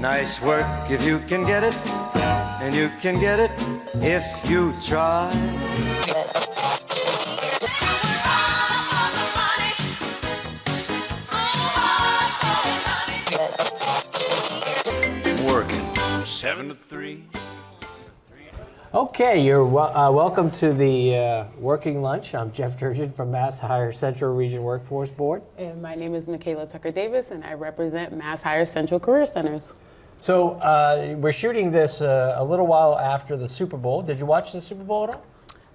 Nice work if you can get it, and you can get it if you try. Working 7 to 3. Okay, you're welcome to the Working Lunch. I'm Jeff Durgin from Mass Higher Central Region Workforce Board. And my name is Michaela Tucker-Davis, and I represent Mass Higher Central Career Centers. So we're shooting this a little while after the Super Bowl. Did you watch the Super Bowl at all?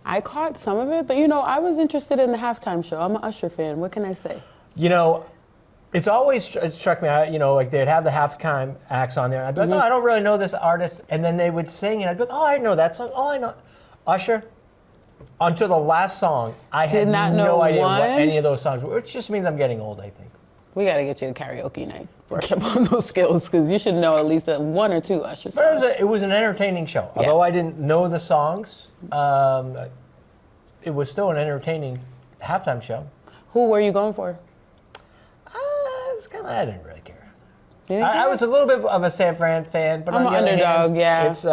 I caught some of it, but I was interested in the halftime show. I'm an Usher fan. What can I say? It's always struck me, like they'd have the halftime acts on there, and I'd be like, oh, I don't really know this artist, and then they would sing, and I'd be like, oh, I know that song, oh, I know. Usher, until the last song, I had no idea what any of those songs were, which just means I'm getting old, I think. We got to get you to karaoke night, brush up on those skills, because you should know at least one or two Usher songs. But it was an entertaining show. Yeah. Although I didn't know the songs, it was still an entertaining halftime show. Who were you going for? I didn't really care. I was a little bit of a San Fran fan, but I'm an underdog. Yeah. It's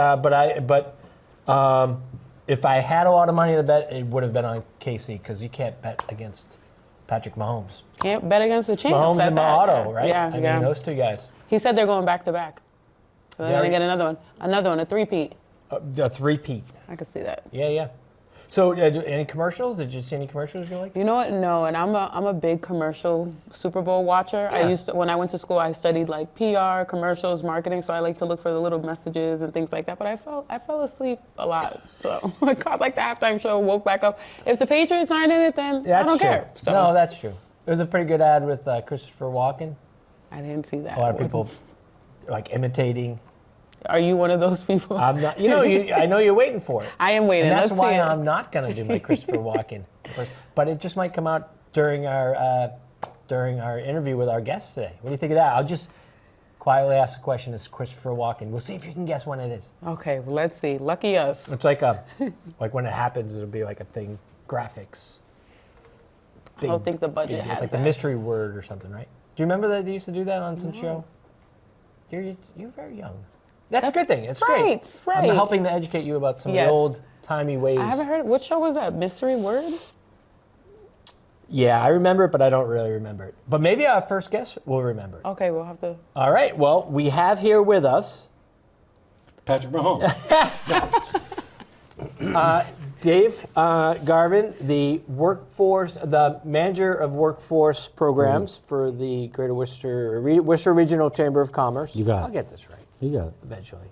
if I had a lot of money to bet, it would have been on KC because you can't bet against Patrick Mahomes. Can't bet against the champs. Mahomes and Otto, right? Yeah, I mean, those two guys. He said they're going back to back, so they're gonna get another one, a three-peat. A three-peat. I can see that. Yeah. So, any commercials? Did you see any commercials you like? You know what? No, and I'm a big commercial Super Bowl watcher. Yeah. When I went to school, I studied like PR, commercials, marketing, so I like to look for the little messages and things like that. But I fell asleep a lot, so I caught like the halftime show, woke back up. If the Patriots aren't in it, then I don't care. So. No, that's true. There was a pretty good ad with Christopher Walken. I didn't see that. A lot of people like imitating. Are you one of those people? I'm not. I know you're waiting for it. I am waiting. And that's why I'm not going to do my Christopher Walken. But it just might come out during our interview with our guest today. What do you think of that? I'll just quietly ask the question. It's Christopher Walken. We'll see if you can guess when it is. Okay, well, let's see. Lucky us. It's like like when it happens, it'll be like a thing. Graphics. I don't think the budget has It's like that. the mystery word or something, right? Do you remember that they used to do that on some show? You're very young. That's a good thing. It's great. Right. I'm helping to educate you about some of the old-timey ways. I haven't heard it. What show was that? Mystery Word? Yeah, I remember it, but I don't really remember it. But maybe our first guest will remember it. Okay, we'll have to. All right. Well, we have here with us Patrick Mahomes. Dave Garvin, the manager of workforce programs for the Greater Worcester Regional Chamber of Commerce. You got it. I'll get this right. You got it. Eventually.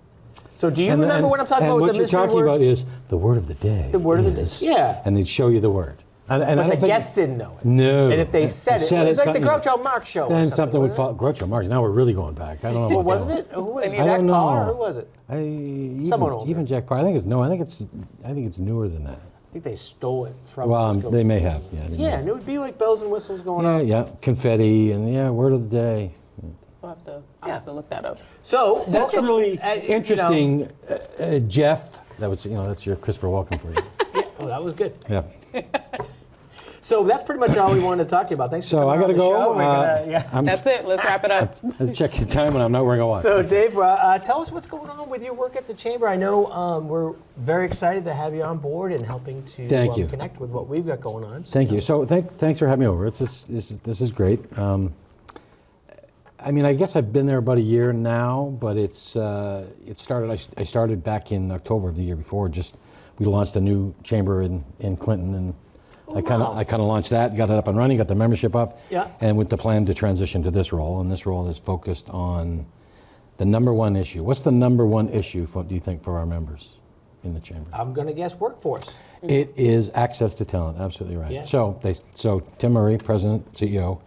So do you remember what I'm talking about with what the you're mystery talking word? about is the word of the day. The word of the day. Yeah. And they'd show you the word. And I But don't the think guests didn't know it. No. And if they said it was like the Groucho Marx show. Then or something would wasn't fall. Groucho Marx. Now we're really going back. I don't know. Well, about wasn't that it? Who was it? I Jack don't know. Paar? Who was it? Someone older. Even Jack Paar. I think it's newer than that. I think they stole it from. Well, Let's Go. they may have. Yeah. Yeah, and it would be like bells and whistles going on. Yeah. Confetti and word of the day. I'll have to look that up. So That's really interesting, Jeff. That was that's your Christopher Walken for you. Yeah, well, that was good. Yeah. So that's pretty much all we wanted to talk to you about. Thanks for So coming I got to on the go. show. That's it. Let's wrap it up. Let's check the time when I'm not wearing a watch. So Dave, tell us what's going on with your work at the Chamber. I know we're very excited to have you on board and helping to Thank you. connect with what we've got going on. Thank you. So thanks for having me over. This is great. I mean, I guess I've been there about a year now, but it started. I started back in October of the year before. We launched a new chamber in Clinton, and I kind of launched that, got it up and running, got the membership up, and with the plan to transition to this role. And this role is focused on the number one issue. What's the number one issue, do you think, for our members in the chamber? I'm going to guess workforce. It is access to talent. Absolutely right. Yeah. So Tim Murray, President, CEO,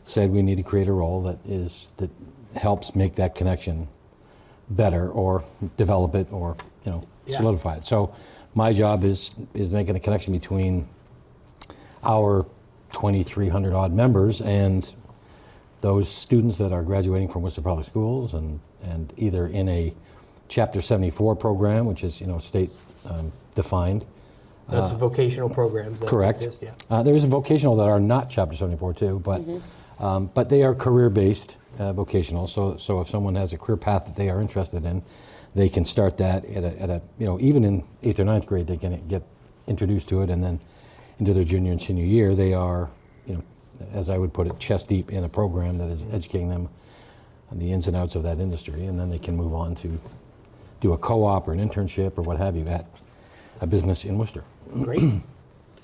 said we need to create a role that helps make that connection better, or develop it, or solidify it. So my job is making the connection between our 2,300 odd members and those students that are graduating from Worcester Public Schools and either in a Chapter 74 program, which is state defined. That's vocational programs that Correct. exist, yeah. There's vocational that are not Chapter 74 too, but But they are career-based, vocational. So if someone has a career path that they are interested in, they can start that at a even in 8th or 9th grade, they can get introduced to it, and then into their junior and senior year, they are, as I would put it, chest deep in a program that is educating them on the ins and outs of that industry, and then they can move on to do a co-op or an internship or what have you at a business in Worcester. Great.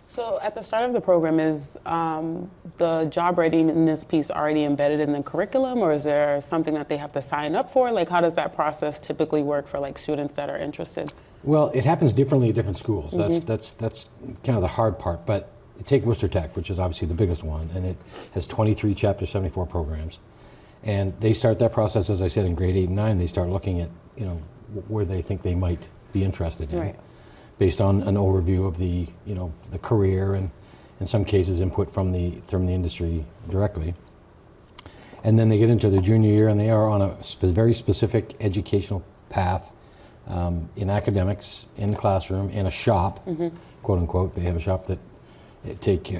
So at the start of the program, is the job readiness piece already embedded in the curriculum, or is there something that they have to sign up for? Like, how does that process typically work for like students that are interested? Well, it happens differently at different schools. That's kind of the hard part. But take Worcester Tech, which is obviously the biggest one, and it has 23 Chapter 74 programs. And they start that process, as I said, in grade 8 and 9. They start looking at, where they think they might be interested in, Right. based on an overview of the, the career and, in some cases, input from the industry directly. And then they get into their junior year, and they are on a very specific educational path in academics, in the classroom, in a shop, quote unquote. They have a shop that take,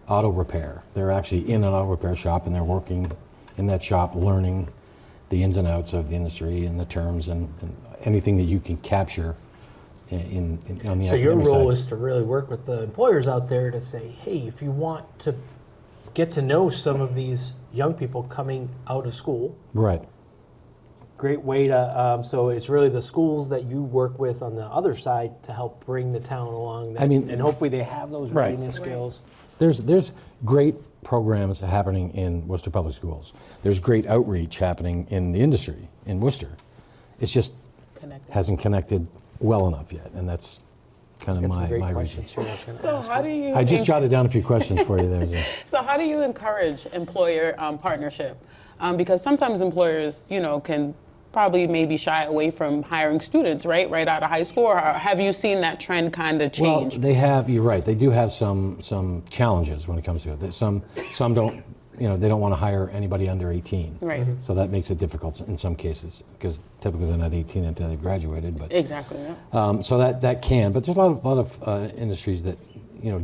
auto repair. They're actually in an auto repair shop, and they're working in that shop, learning the ins and outs of the industry and the terms and anything that you can capture on the academic side. So your role is to really work with the employers out there to say, hey, if you want to get to know some of these young people coming out of school, Right. great way to, so it's really the schools that you work with on the other side to help bring the town along. And hopefully they have those Right. readiness skills. There's great programs happening in Worcester Public Schools. There's great outreach happening in the industry in Worcester. It's just hasn't connected well enough yet, and that's kind of Got some great my questions reason. here I was gonna So ask. how do you? I just jotted down a few questions for you there. So how do you encourage employer partnership? Because sometimes employers, can probably maybe shy away from hiring students, right out of high school. Or have you seen that trend kind of change? Well, they have. You're right. They do have some challenges when it comes to it. Some don't. They don't want to hire anybody under 18. Right. So that makes it difficult in some cases because typically they're not 18 until they've graduated. But Exactly. Yeah. so that can. But there's a lot of industries that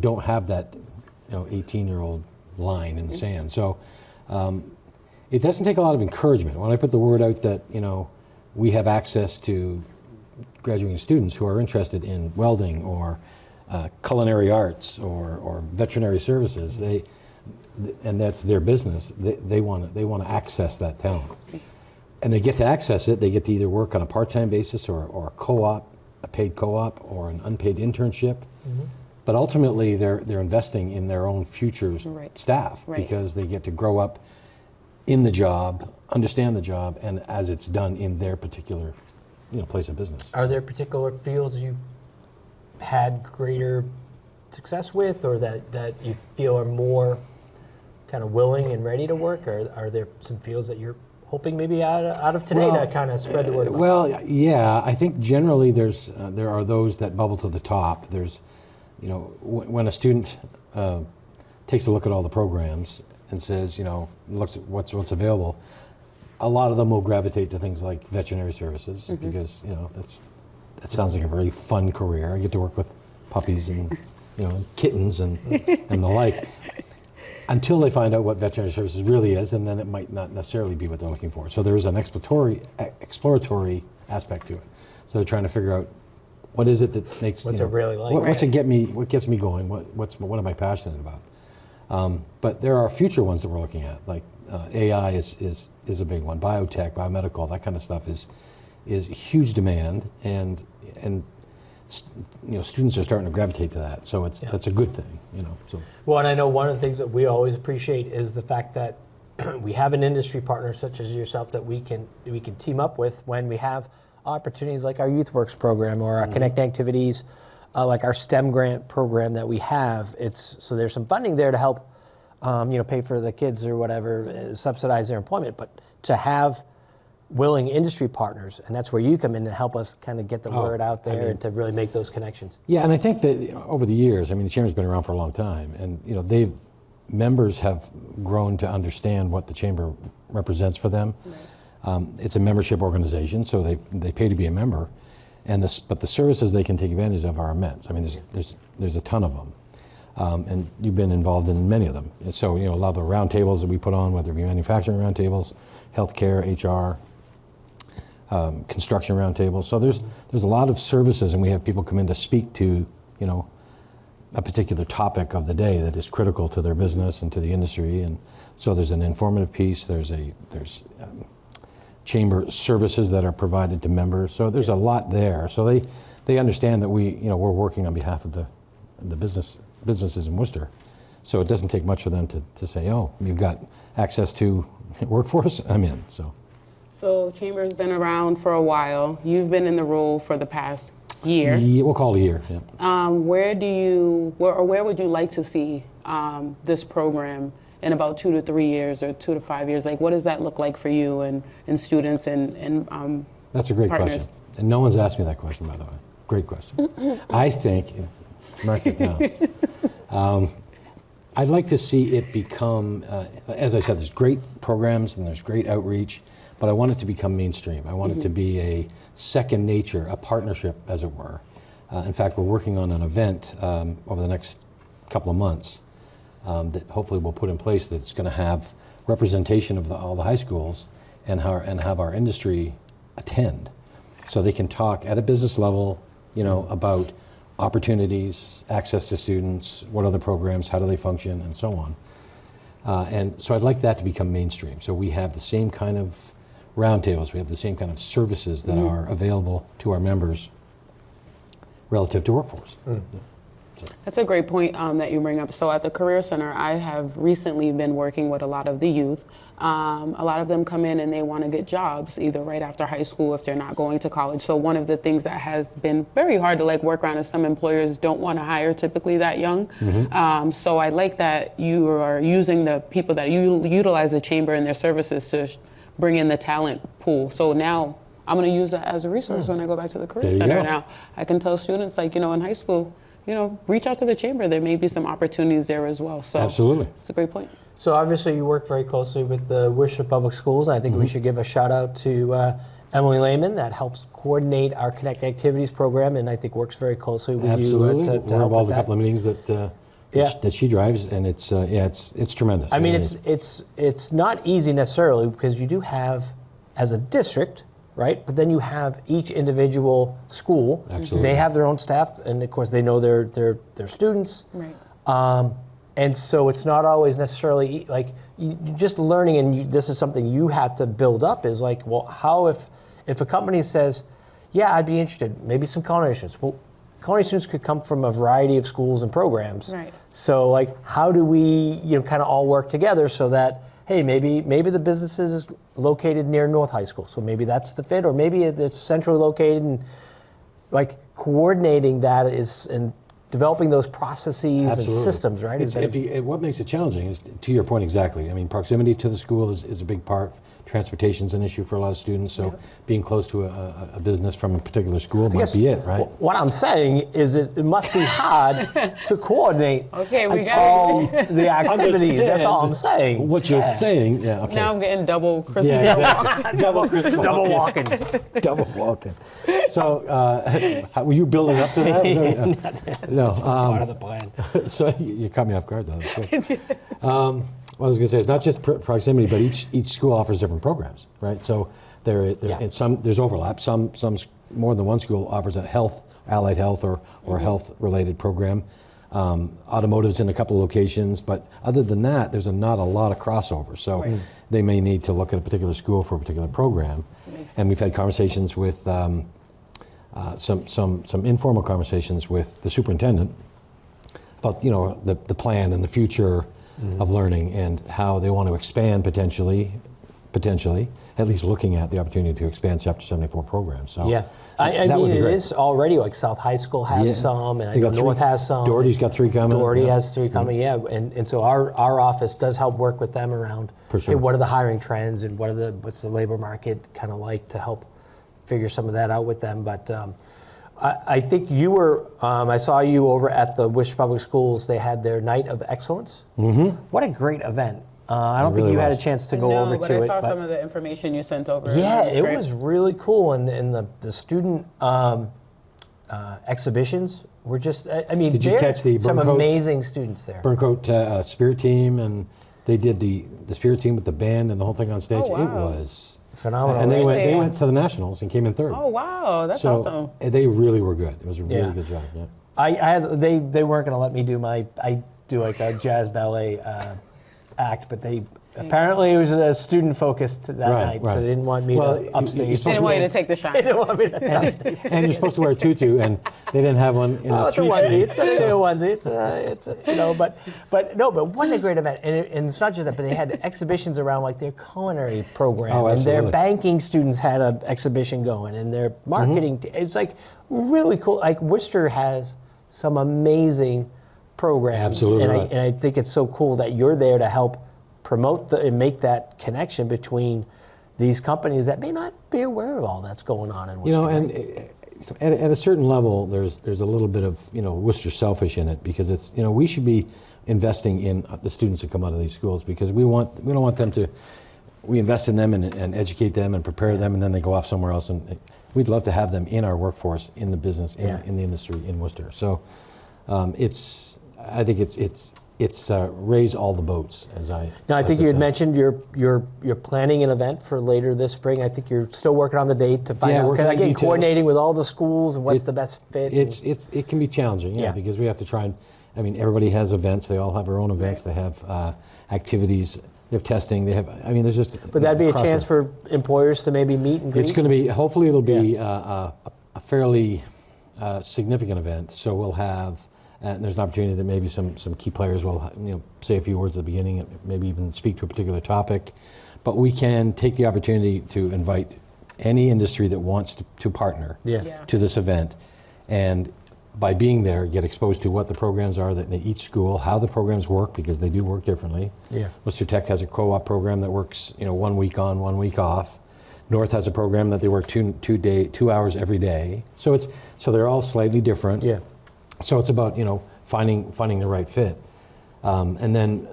don't have that 18-year-old line in the sand. So it doesn't take a lot of encouragement. When I put the word out that we have access to graduating students who are interested in welding or culinary arts or veterinary services, and that's their business. They want to access that talent, and they get to access it. They get to either work on a part-time basis or a co-op, a paid co-op, or an unpaid internship. But ultimately, they're investing in their own future staff because they get to grow up in the job, understand the job, and as it's done in their particular place of business. Are there particular fields you've had greater success with, or that you feel are more kind of willing and ready to work? Or are there some fields that you're hoping maybe out of today to kind of spread the word about? Well, yeah, I think generally there are those that bubble to the top. There's, when a student takes a look at all the programs and says, looks at what's available, a lot of them will gravitate to things like veterinary services because that sounds like a very fun career. I get to work with puppies and kittens and the like. Until they find out what veterinary services really is, and then it might not necessarily be what they're looking for. So there is an exploratory aspect to it. So they're trying to figure out what is it that makes What's it really like? What gets me going? What am I passionate about? But there are future ones that we're looking at, like AI is a big one. Biotech, biomedical, that kind of stuff is huge demand, and students are starting to gravitate to that. So that's a good thing, So. Well, and I know one of the things that we always appreciate is the fact that we have an industry partner such as yourself that we can team up with when we have opportunities like our YouthWorks program or our Connect activities, like our STEM grant program that we have. So there's some funding there to help, pay for the kids or whatever, subsidize their employment, but to have willing industry partners, and that's where you come in and help us kind of get the word out there and to really make those connections. Yeah, and I think that over the years, the Chamber's been around for a long time, and members have grown to understand what the Chamber represents for them. Right. It's a membership organization, so they pay to be a member, but the services they can take advantage of are immense. There's a ton of them. And you've been involved in many of them. And so, a lot of the roundtables that we put on, whether it be manufacturing roundtables, healthcare, HR, construction roundtables. So there's a lot of services, and we have people come in to speak to, a particular topic of the day that is critical to their business and to the industry. And so there's an informative piece. There's chamber services that are provided to members. So there's a lot there. So they understand that we're working on behalf of the businesses in Worcester. So it doesn't take much for them to say, oh, you've got access to workforce, I'm in. So Chamber's been around for a while. You've been in the role for the past year. Yeah, we'll call it a year. Yeah. Where would you like to see this program in about 2 to 3 years or 2 to 5 years? Like, what does that look like for you and students and That's a great partners? question. And no one's asked me that question, by the way. Great question. I think, mark it down. I'd like to see it become, as I said, there's great programs and there's great outreach, but I want it to become mainstream. I want it to be a second nature, a partnership, as it were. In fact, we're working on an event over the next couple of months that hopefully we'll put in place that's going to have representation of all the high schools and have our industry attend, so they can talk at a business level, about opportunities, access to students, what are the programs, how do they function, and so on. And so I'd like that to become mainstream. So we have the same kind of roundtables, we have the same kind of services that are available to our members relative to workforce. That's a great point that you bring up. So at the Career Center, I have recently been working with a lot of the youth. A lot of them come in and they want to get jobs either right after high school if they're not going to college. So one of the things that has been very hard to work around is some employers don't want to hire typically that young. So I like that you are using the people that you utilize the chamber and their services to bring in the talent pool. So now I'm going to use that as a resource when I go back to the Career Center. Now I can tell students in high school, reach out to the chamber. There may be some opportunities there as well. So absolutely, it's a great point. So obviously you work very closely with the Worcester Public Schools. I think we should give a shout out to Emily Lehman that helps coordinate our Connect Activities program, and I think works very closely with you to we're help involved with in a couple of meetings that she drives, and it's tremendous. I mean, it's not easy necessarily because you do have, as a district, right? But then you have each individual school. Absolutely. They have their own staff, and of course they know their students. Right. And so it's not always necessarily you just learning, and this is something you have to build up. Is well, how if a company says, yeah, I'd be interested, maybe some culinary students. Well, culinary students could come from a variety of schools and programs. Right. So how do we kind of all work together so that, hey, maybe the business is located near North High School, so maybe that's the fit, or maybe it's centrally located, and coordinating that and developing those processes Absolutely. and systems, right? What makes it challenging is, to your point exactly, I mean, proximity to the school is a big part. Transportation's an issue for a lot of students, so being close to a business from a particular school might be it, right? What I'm saying is it must be hard to coordinate all the activities. That's all I'm saying. What you're saying, yeah, okay. Now I'm getting double Christmas. Yeah, exactly. double walking. Double walking. So, were you building up to that? No, part of the plan. So you caught me off guard, though. That's good. What I was going to say is not just proximity, but each school offers different programs, right? So there's overlap. Some more than one school offers a allied health or health-related program. Automotive's in a couple of locations, but other than that, there's not a lot of crossover. So they may need to look at a particular school for a particular program. And we've had conversations with some informal conversations with the superintendent about the plan and the future of learning and how they want to expand potentially, at least looking at the opportunity to expand Chapter 74 programs. So I mean, it is already South High School has some, and I know North has some. Doherty's got 3 coming. Doherty has 3 coming, and so our office does help work with them around. For sure. Hey, what are the hiring trends and what's the labor market kind of like to help figure some of that out with them, but. I think you were, I saw you over at the Worcester Public Schools. They had their Night of Excellence. What a great event. I don't think you had a chance to go over to it. I saw some of the information you sent over. Yeah, it was really cool. And the student exhibitions We're just, I mean, Did you there are catch the some Burncoat- amazing students there. Burncoat Spirit Team, and they did the Spirit Team with the band and the whole thing on stage. Oh, wow. It was Phenomenal. and they Really? went to the nationals and came in third. Oh wow, that's so awesome. they really were good. It was a really Yeah. good job. Yeah. I had they weren't going to let me do I do like a jazz ballet act, but they apparently it was a student focused that night, so they didn't want me Well, to you're upstage. supposed They didn't want you to take the They shine. didn't want me to upstage. And you're supposed to wear a tutu, and they didn't have one in Oh, the it's a street. onesie. It's a onesie. It's you know, but what a great event, and it's not just that, but they had exhibitions around like their culinary program, Oh, and their absolutely. banking students had an exhibition going, and their marketing. It's like really cool. Like Worcester has some amazing programs, Absolutely and right. I think it's so cool that you're there to help promote and make that connection between these companies that may not be aware of all that's going on in Worcester. You know, and at a certain level, there's a little bit of Worcester selfish in it, because it's we should be investing in the students that come out of these schools, because we don't want them to. We invest in them and educate them and prepare them, and then they go off somewhere else. And we'd love to have them in our workforce, in the business, in the industry in Worcester. So I think it's raise all the boats, as I. Now, I like think to you had say. mentioned you're planning an event for later this spring. I think you're still working on the date to find Yeah, out. working on Again, details. coordinating with all the schools and what's It's- the best fit. It can be challenging, Yeah. because we have to try and. I mean, everybody has events. They all have their own events. They have activities. They have testing. They have. I mean, there's just. but that'd be a crossroads. chance for employers to maybe meet and greet. It's going to be. Hopefully, it'll be a fairly significant event. So we'll have. And there's an opportunity that maybe some key players will say a few words at the beginning, and maybe even speak to a particular topic. But we can take the opportunity to invite any industry that wants to partner Yeah. to this event, and by being there, get exposed to what the programs are that in each school, how the programs work, because they do work differently. Yeah. Worcester Tech has a co-op program that works 1 week on, 1 week off. North has a program that they work 2 hours every day. So they're all slightly different. Yeah. So it's about finding the right fit, and then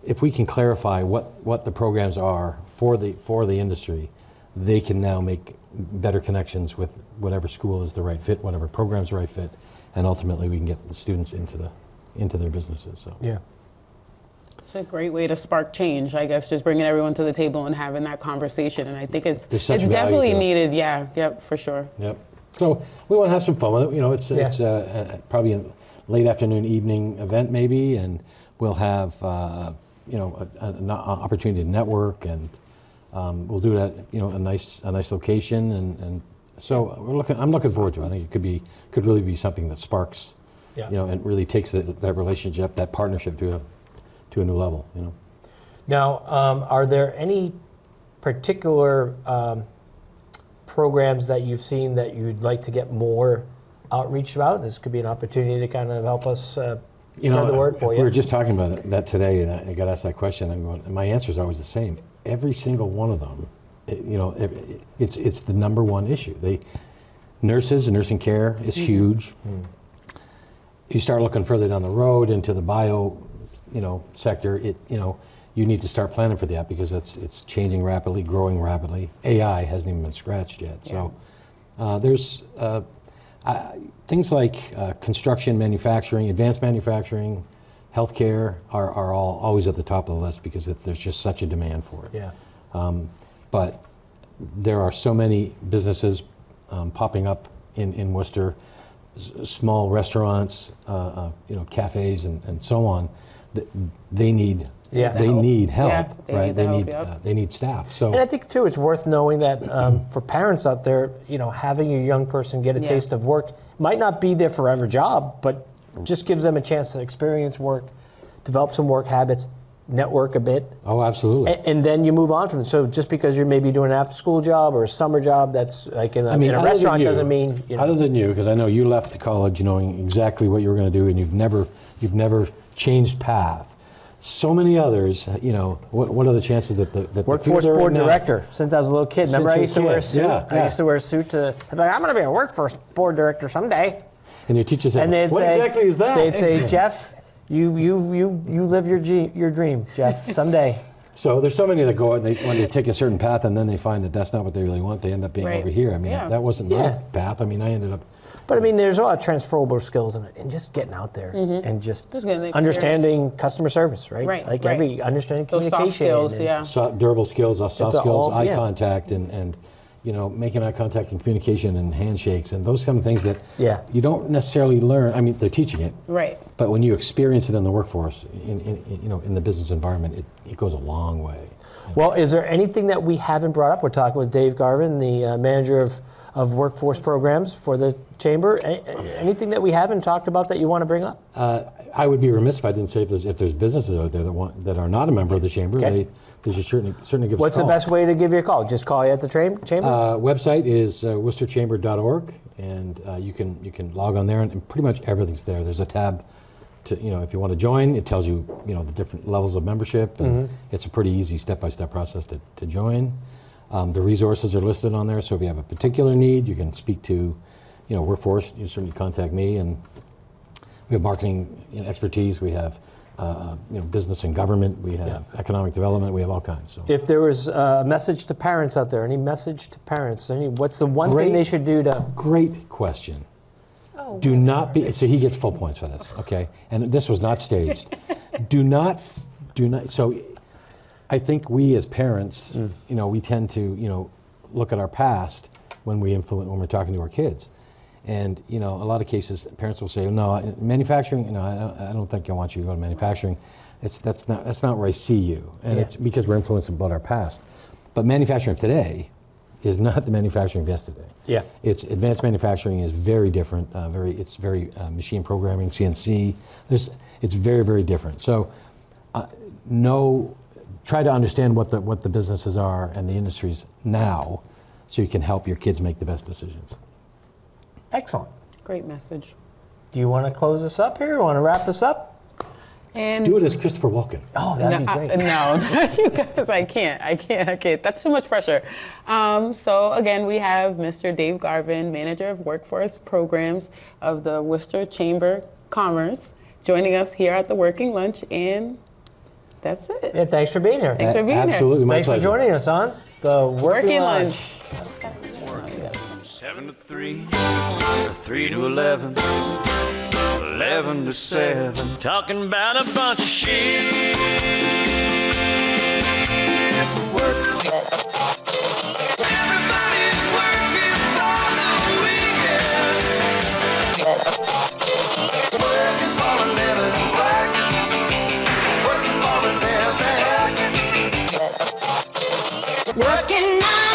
if we can clarify what the programs are for the industry, they can now make better connections with whatever school is the right fit, whatever program's the right fit, and ultimately we can get the students into their businesses. So Yeah. It's a great way to spark change, I guess, just bringing everyone to the table and having that conversation. And I think There's such it's value definitely to it. needed. Yeah, yep, for sure. Yep. So we want to have some fun with it. It's Yeah. probably a late afternoon, evening event maybe, and we'll have an opportunity to network, and we'll do it at a nice location, and so I'm looking forward to it. I think it could really be something that sparks, Yeah. and really takes that relationship, that partnership to a new level. Now, are there any particular programs that you've seen that you'd like to get more outreach about? This could be an opportunity to kind of help us spread the word for you. We were just talking about that today, and I got asked that question. I'm going, and my answer is always the same. Every single one of them, it's the number one issue. Nurses and nursing care is huge. You start looking further down the road into the bio, sector. You need to start planning for that, because it's changing rapidly, growing rapidly. AI hasn't even been scratched yet. So there's things like construction, manufacturing, advanced manufacturing, healthcare are all always at the top of the list, because there's just such a demand for it. Yeah. But there are so many businesses popping up in Worcester, small restaurants, cafes, and so on. They need need help, Yeah, they right? need the help, yep. They need staff. So And I think too, it's worth knowing that for parents out there, having a young person get a Yeah. taste of work might not be their forever job, but just gives them a chance to experience work, develop some work habits, network a bit, oh, absolutely. and then you move on from it. So just because you're maybe doing an after-school job or a summer job, that's like in a other than restaurant you- doesn't mean Other than you, because I know you left college knowing exactly what you were going to do, and you've never changed path. So many others, what are the chances that the Workforce field they're in board now- director since I was a little kid. Remember, I you're a used to wear a kid. suit. Yeah, I yeah. used to wear a suit to. I'd be like, I'm going to be a workforce board director someday. And your teacher said, And they'd "What say, exactly is that?" They'd say, Jeff, you live your dream, Jeff, someday. So there's so many that go, and when they take a certain path and then they find that that's not what they really want, they end up being Right. over here. I mean, Yeah. that wasn't my path. I mean, I ended up. But I mean, there's a lot of transferable skills in it, and just getting out there and just Just getting the understanding customer service, right? Right, Like right. understanding Those communication. soft skills, and- yeah. Durable skills, soft It's skills, all- eye yeah. contact, and making eye contact and communication and handshakes and those kind of things that Yeah. you don't necessarily learn. I mean, they're teaching it, Right. but when you experience it in the workforce, in the business environment, it goes a long way. Well, is there anything that we haven't brought up? We're talking with Dave Garvin, the manager of workforce programs for the chamber. Anything that we haven't talked about that you want to bring up? I would be remiss if I didn't say if there's businesses out there that are not a member of the chamber, Okay. they should certainly give us What's a the call. best way to give you a call? Just call you at the chamber? Website is worcesterchamber.org, and you can log on there, and pretty much everything's there. There's a tab to, if you want to join, it tells you, the different levels of membership, and it's a pretty easy step-by-step process to join. The resources are listed on there, so if you have a particular need, you can speak to, workforce. You certainly contact me, and we have marketing expertise. We have, business and government. We have economic development. We have all kinds. So. If there was a message to parents out there, any message to parents, what's the one Great. thing they should do to... Great question. Oh, Do not be, so he gets full points for this, okay? And this was not staged. do not, so I think we as parents, we tend to, look at our past when we're talking to our kids. And, a lot of cases, parents will say, no, manufacturing, I don't think I want you to go to manufacturing. That's not where I see you. And it's because we're influenced about our past. But manufacturing of today is not the manufacturing of yesterday. Yeah. It's advanced manufacturing is very different. It's very machine programming, CNC. It's very, very different. So, try to understand what the businesses are and the industries now, so you can help your kids make the best decisions. Excellent. Great message. Do you want to close this up here? Want to wrap this up? And Do it as Christopher Walken. Oh, that'd be great. No, you guys, I can't. That's too much pressure. So again, we have Mr. Dave Garvin, Manager of Workforce Programs of the Worcester Chamber of Commerce, joining us here at the Working Lunch, and that's it. Yeah, thanks for being here. Thanks for being Absolutely, my Thanks for pleasure. joining us on the Working Lunch. 7 to 3, 3 to 11, 11 to 7. Talking about a bunch of shit. Everybody's working for the weekend. Working for a living, working for a living. Working on